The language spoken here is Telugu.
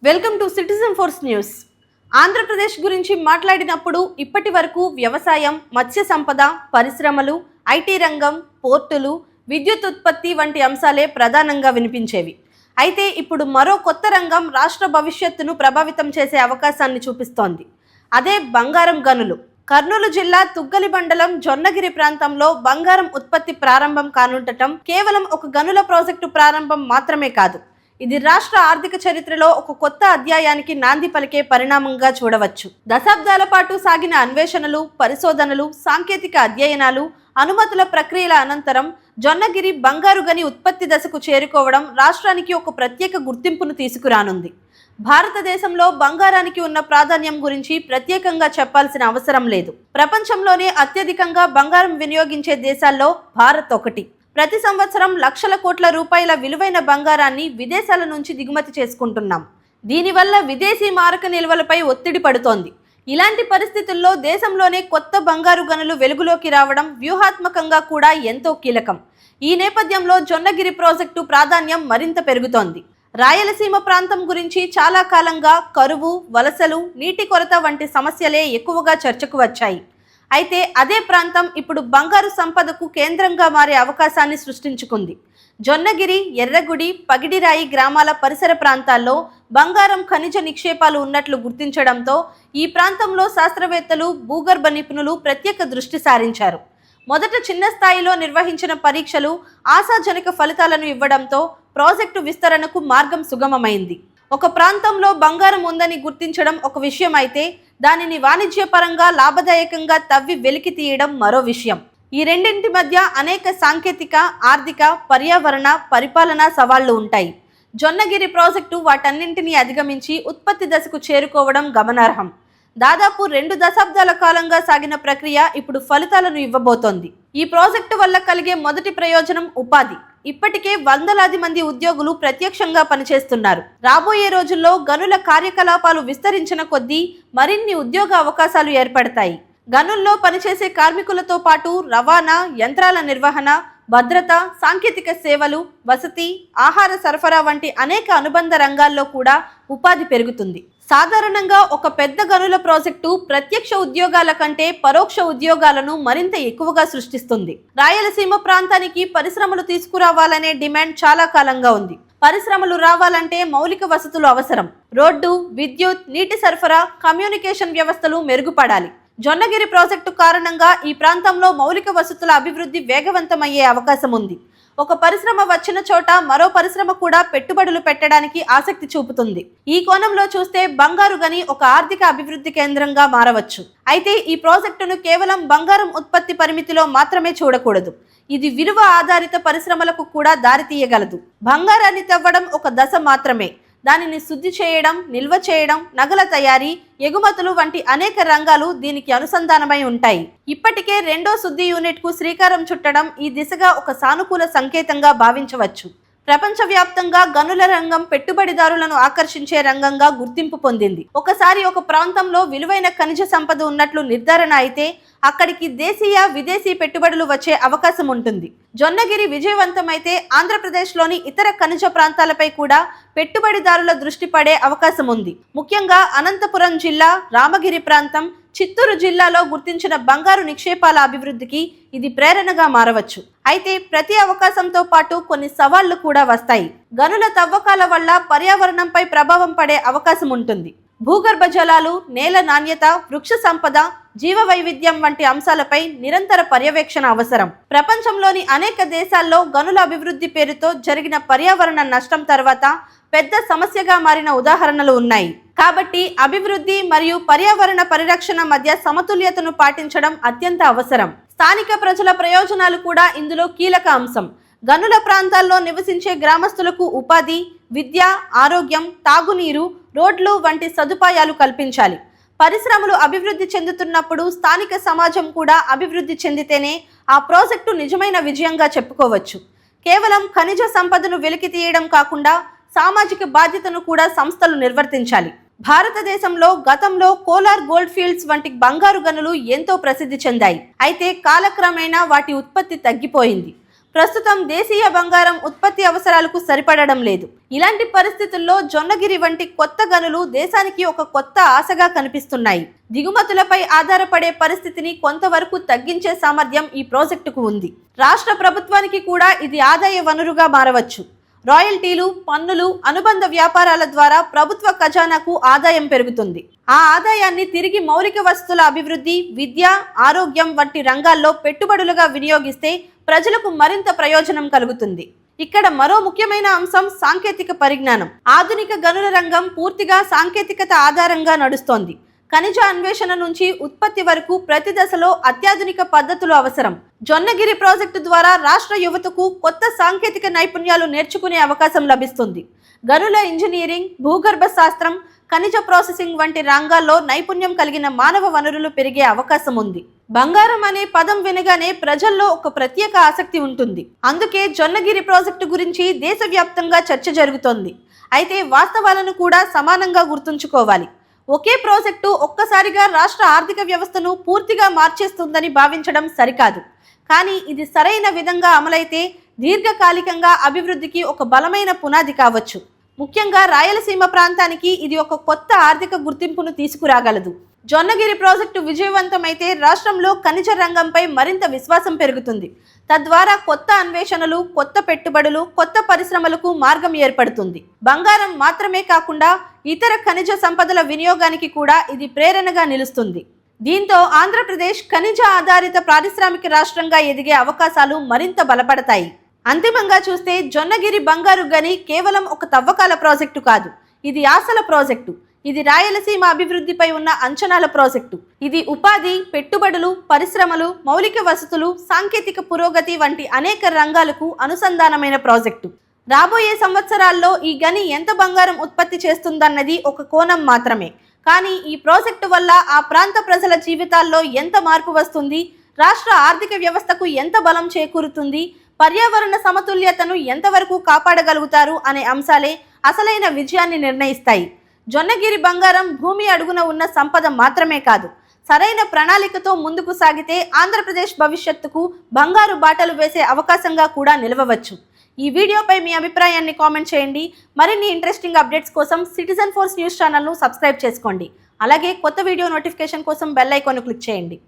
Welcome to citizen force news. Andhra Pradesh గురించి మాట్లాడినప్పుడు ఇప్పటి వరకు వ్యవసాయం, మత్స్య సంపద, పరిశ్రమలు, ఐటీ రంగం, పోర్టులు, విద్యుత్ ఉత్పత్తి వంటి అంశాలే ప్రధానంగా వినిపించేవి. అయితే ఇప్పుడు మరో కొత్త రంగం రాష్ట్ర భవిష్యత్తును ప్రభావితం చేసే అవకాశాన్ని చూపిస్తోంది. అదే బంగారం గనులు. కర్నూలు జిల్లా తుగ్గలి మండలం జొన్నగిరి ప్రాంతంలో బంగారం ఉత్పత్తి ప్రారంభం కానుండటం కేవలం ఒక గనుల ప్రాజెక్టు ప్రారంభం మాత్రమే కాదు, ఇది రాష్ట్ర ఆర్థిక చరిత్రలో ఒక కొత్త అధ్యాయానికి నాంది పలికే పరిణామంగా చూడవచ్చు. దశాబ్దాల పాటు సాగిన అన్వేషణలు, పరిశోధనలు, సాంకేతిక అధ్యయనాలు, అనుమతుల ప్రక్రియల అనంతరం జొన్నగిరి బంగారు గని ఉత్పత్తి దశకు చేరుకోవడం రాష్ట్రానికి ఒక ప్రత్యేక గుర్తింపును తీసుకురానుంది. భారతదేశంలో బంగారానికి ఉన్న ప్రాధాన్యం గురించి ప్రత్యేకంగా చెప్పాల్సిన అవసరం లేదు. ప్రపంచంలోనే అత్యధికంగా బంగారం వినియోగించే దేశాల్లో భారత్ ఒకటి. ప్రతి సంవత్సరం లక్షల కోట్ల రూపాయల విలువైన బంగారాన్ని విదేశాల నుంచి దిగుమతి చేసుకుంటున్నాం. దీనివల్ల విదేశీ మారక నిల్వలపై ఒత్తిడి పడుతోంది. ఇలాంటి పరిస్థితుల్లో దేశంలోనే కొత్త బంగారు గనులు వెలుగులోకి రావడం వ్యూహాత్మకంగా కూడా ఎంతో కీలకం. ఈ నేపథ్యంలో జొన్నగిరి ప్రాజెక్టు ప్రాధాన్యం మరింత పెరుగుతోంది. రాయలసీమ ప్రాంతం గురించి చాలా కాలంగా కరువు, వలసలు, నీటి కొరత వంటి సమస్యలే ఎక్కువగా చర్చకు వచ్చాయి. అయితే అదే ప్రాంతం ఇప్పుడు బంగారు సంపదకు కేంద్రంగా మారే అవకాశాన్ని సృష్టించుకుంది. జొన్నగిరి, ఎర్రగుడి, పగిడిరాయి గ్రామాల పరిసర ప్రాంతాల్లో బంగారం ఖనిజ నిక్షేపాలు ఉన్నట్లు గుర్తించడంతో ఈ ప్రాంతంలో శాస్త్రవేత్తలు, భూగర్భ నిపుణులు ప్రత్యేక దృష్టి సారించారు. మొదట చిన్న స్థాయిలో నిర్వహించిన పరీక్షలు ఆశాజనక ఫలితాలను ఇవ్వడంతో ప్రాజెక్టు విస్తరణకు మార్గం సుగమమైంది. ఒక ప్రాంతంలో బంగారం ఉందని గుర్తించడం ఒక విషయం అయితే, దానిని వాణిజ్యపరంగా లాభదాయకంగా తవ్వి వెలికి తీయడం మరో విషయం. ఈ రెండింటి మధ్య అనేక సాంకేతిక, ఆర్థిక, పర్యావరణ, పరిపాలనా సవాళ్లు ఉంటాయి. జొన్నగిరి ప్రాజెక్టు వాటన్నింటినీ అధిగమించి ఉత్పత్తి దశకు చేరుకోవడం గమనార్హం. దాదాపు 2 దశాబ్దాల కాలంగా సాగిన ప్రక్రియ ఇప్పుడు ఫలితాలను ఇవ్వబోతోంది. ఈ ప్రాజెక్టు వల్ల కలిగే మొదటి ప్రయోజనం ఉపాధి. ఇప్పటికే వందలాది మంది ఉద్యోగులు ప్రత్యక్షంగా పనిచేస్తున్నారు. రాబోయే రోజుల్లో గనుల కార్యకలాపాలు విస్తరించిన కొద్దీ మరిన్ని ఉద్యోగ అవకాశాలు ఏర్పడతాయి. గనుల్లో పనిచేసే కార్మికులతో పాటు రవాణా, యంత్రాల నిర్వహణ, భద్రత, సాంకేతిక సేవలు, వసతి, ఆహార సరఫరా వంటి అనేక అనుబంధ రంగాల్లో కూడా ఉపాధి పెరుగుతుంది. సాధారణంగా ఒక పెద్ద గనుల ప్రాజెక్టు ప్రత్యక్ష ఉద్యోగాల కంటే పరోక్ష ఉద్యోగాలను మరింత ఎక్కువగా సృష్టిస్తుంది. రాయలసీమ ప్రాంతానికి పరిశ్రమలు తీసుకురావాలనే డిమాండ్ చాలా కాలంగా ఉంది. పరిశ్రమలు రావాలంటే మౌలిక వసతులు అవసరం. రోడ్డు, విద్యుత్, నీటి సరఫరా, కమ్యూనికేషన్ వ్యవస్థలు మెరుగుపడాలి. జొన్నగిరి ప్రాజెక్టు కారణంగా ఈ ప్రాంతంలో మౌలిక వసతుల అభివృద్ధి వేగవంతమయ్యే అవకాశం ఉంది. ఒక పరిశ్రమ వచ్చిన చోట మరో పరిశ్రమ కూడా పెట్టుబడులు పెట్టడానికి ఆసక్తి చూపుతుంది. ఈ కోణంలో చూస్తే బంగారు గని ఒక ఆర్థిక అభివృద్ధి కేంద్రంగా మారవచ్చు. అయితే ఈ ప్రాజెక్టును కేవలం బంగారం ఉత్పత్తి పరిమితిలో మాత్రమే చూడకూడదు. ఇది విలువ ఆధారిత పరిశ్రమలకు కూడా దారితీయగలదు. బంగారాన్ని తవ్వడం ఒక దశ మాత్రమే. దానిని శుద్ధి చేయడం, నిల్వ చేయడం, నగల తయారీ, ఎగుమతులు వంటి అనేక రంగాలు దీనికి అనుసంధానమై ఉంటాయి. ఇప్పటికే 2వ శుద్ధి యూనిట్కు శ్రీకారం చుట్టడం ఈ దిశగా ఒక సానుకూల సంకేతంగా భావించవచ్చు. ప్రపంచవ్యాప్తంగా గనుల రంగం పెట్టుబడిదారులను ఆకర్షించే రంగంగా గుర్తింపు పొందింది. ఒకసారి ఒక ప్రాంతంలో విలువైన ఖనిజ సంపద ఉన్నట్లు నిర్ధారణ అయితే అక్కడికి దేశీయ, విదేశీ పెట్టుబడులు వచ్చే అవకాశం ఉంటుంది. జొన్నగిరి విజయవంతమైతే ఆంధ్రప్రదేశ్లోని ఇతర ఖనిజ ప్రాంతాలపై కూడా పెట్టుబడిదారుల దృష్టి పడే అవకాశం ఉంది. ముఖ్యంగా అనంతపురం జిల్లా, రామగిరి ప్రాంతం, చిత్తూరు జిల్లాలో గుర్తించిన బంగారు నిక్షేపాల అభివృద్ధికి ఇది ప్రేరణగా మారవచ్చు. అయితే ప్రతి అవకాశంతో పాటు కొన్ని సవాళ్లు కూడా వస్తాయి. గనుల తవ్వకాల వల్ల పర్యావరణంపై ప్రభావం పడే అవకాశం ఉంటుంది. భూగర్భ జలాలు, నేల నాణ్యత, వృక్ష సంపద, జీవ వైవిధ్యం వంటి అంశాలపై నిరంతర పర్యవేక్షణ అవసరం. ప్రపంచంలోని అనేక దేశాల్లో గనుల అభివృద్ధి పేరుతో జరిగిన పర్యావరణ నష్టం తర్వాత పెద్ద సమస్యగా మారిన ఉదాహరణలు ఉన్నాయి. కాబట్టి అభివృద్ధి మరియు పర్యావరణ పరిరక్షణ మధ్య సమతుల్యతను పాటించడం అత్యంత అవసరం. స్థానిక ప్రజల ప్రయోజనాలు కూడా ఇందులో కీలక అంశం. గనుల ప్రాంతాల్లో నివసించే గ్రామస్తులకు ఉపాధి, విద్య, ఆరోగ్యం, తాగునీరు, రోడ్లు వంటి సదుపాయాలు కల్పించాలి. పరిశ్రమలు అభివృద్ధి చెందుతున్నప్పుడు స్థానిక సమాజం కూడా అభివృద్ధి చెందితేనే ఆ ప్రాజెక్టు నిజమైన విజయంగా చెప్పుకోవచ్చు. కేవలం ఖనిజ సంపదను వెలికి తీయడం కాకుండా సామాజిక బాధ్యతను కూడా సంస్థలు నిర్వర్తించాలి. భారతదేశంలో గతంలో కోలార్ గోల్డ్ ఫీల్డ్స్ వంటి బంగారు గనులు ఎంతో ప్రసిద్ధి చెందాయి. అయితే కాలక్రమేణా వాటి ఉత్పత్తి తగ్గిపోయింది. ప్రస్తుతం దేశీయ బంగారం ఉత్పత్తి అవసరాలకు సరిపడడం లేదు. ఇలాంటి పరిస్థితుల్లో జొన్నగిరి వంటి కొత్త గనులు దేశానికి ఒక కొత్త ఆశగా కనిపిస్తున్నాయి. దిగుమతులపై ఆధారపడే పరిస్థితిని కొంతవరకు తగ్గించే సామర్థ్యం ఈ ప్రాజెక్టుకు ఉంది. రాష్ట్ర ప్రభుత్వానికి కూడా ఇది ఆదాయ వనరుగా మారవచ్చు. రాయల్టీలు, పన్నులు, అనుబంధ వ్యాపారాల ద్వారా ప్రభుత్వ ఖజానాకు ఆదాయం పెరుగుతుంది. ఆ ఆదాయాన్ని తిరిగి మౌలిక వసతుల అభివృద్ధి, విద్య, ఆరోగ్యం వంటి రంగాల్లో పెట్టుబడులుగా వినియోగిస్తే ప్రజలకు మరింత ప్రయోజనం కలుగుతుంది. ఇక్కడ మరో ముఖ్యమైన అంశం సాంకేతిక పరిజ్ఞానం. ఆధునిక గనుల రంగం పూర్తిగా సాంకేతికత ఆధారంగా నడుస్తోంది. ఖనిజ అన్వేషణ నుంచి ఉత్పత్తి వరకు ప్రతి దశలో అత్యాధునిక పద్ధతులు అవసరం. జొన్నగిరి ప్రాజెక్టు ద్వారా రాష్ట్ర యువతకు కొత్త సాంకేతిక నైపుణ్యాలు నేర్చుకునే అవకాశం లభిస్తుంది. గనుల ఇంజనీరింగ్, భూగర్భ శాస్త్రం, ఖనిజ ప్రాసెసింగ్ వంటి రంగాల్లో నైపుణ్యం కలిగిన మానవ వనరులు పెరిగే అవకాశం ఉంది. బంగారం అనే పదం వినగానే ప్రజల్లో ఒక ప్రత్యేక ఆసక్తి ఉంటుంది. అందుకే జొన్నగిరి ప్రాజెక్టు గురించి దేశవ్యాప్తంగా చర్చ జరుగుతోంది. అయితే వాస్తవాలను కూడా సమానంగా గుర్తుంచుకోవాలి. ఒకే ప్రాజెక్టు ఒక్కసారిగా రాష్ట్ర ఆర్థిక వ్యవస్థను పూర్తిగా మార్చేస్తుందని భావించడం సరికాదు. కానీ ఇది సరైన విధంగా అమలైతే దీర్ఘకాలికంగా అభివృద్ధికి ఒక బలమైన పునాది కావచ్చు. ముఖ్యంగా రాయలసీమ ప్రాంతానికి ఇది ఒక కొత్త ఆర్థిక గుర్తింపును తీసుకురాగలదు. జొన్నగిరి ప్రాజెక్టు విజయవంతమైతే రాష్ట్రంలో ఖనిజ రంగంపై మరింత విశ్వాసం పెరుగుతుంది. తద్వారా కొత్త అన్వేషణలు, కొత్త పెట్టుబడులు, కొత్త పరిశ్రమలకు మార్గం ఏర్పడుతుంది. బంగారం మాత్రమే కాకుండా ఇతర ఖనిజ సంపదల వినియోగానికి కూడా ఇది ప్రేరణగా నిలుస్తుంది. దీంతో ఆంధ్రప్రదేశ్ ఖనిజ ఆధారిత పారిశ్రామిక రాష్ట్రంగా ఎదిగే అవకాశాలు మరింత బలపడతాయి. అంతిమంగా చూస్తే జొన్నగిరి బంగారు గని కేవలం ఒక తవ్వకాల ప్రాజెక్టు కాదు. ఇది ఆశల ప్రాజెక్టు. ఇది రాయలసీమ అభివృద్ధిపై ఉన్న అంచనాల ప్రాజెక్టు. ఇది ఉపాధి, పెట్టుబడులు, పరిశ్రమలు, మౌలిక వసతులు, సాంకేతిక పురోగతి వంటి అనేక రంగాలకు అనుసంధానమైన ప్రాజెక్టు. రాబోయే సంవత్సరాల్లో ఈ గని ఎంత బంగారం ఉత్పత్తి చేస్తుందన్నది ఒక కోణం మాత్రమే. కానీ ఈ ప్రాజెక్టు వల్ల ఆ ప్రాంత ప్రజల జీవితాల్లో ఎంత మార్పు వస్తుంది, రాష్ట్ర ఆర్థిక వ్యవస్థకు ఎంత బలం చేకూరుతుంది, పర్యావరణ సమతుల్యతను ఎంతవరకు కాపాడగలుగుతారు అనే అంశాలే అసలైన విజయాన్ని నిర్ణయిస్తాయి. జొన్నగిరి బంగారం భూమి అడుగున ఉన్న సంపద మాత్రమే కాదు, సరైన ప్రణాళికతో ముందుకు సాగితే ఆంధ్రప్రదేశ్ భవిష్యత్తుకు బంగారు బాటలు వేసే అవకాశంగా కూడా నిలవవచ్చు. ఈ వీడియోపై మీ అభిప్రాయాన్ని కామెంట్ చేయండి. మరిన్ని ఇంట్రెస్టింగ్ అప్డేట్స్ కోసం సిటిజన్ ఫోర్స్ న్యూస్ ఛానల్ను సబ్స్క్రైబ్ చేసుకోండి. అలాగే కొత్త వీడియో నోటిఫికేషన్ కోసం బెల్ ఐకాన్ను క్లిక్ చేయండి.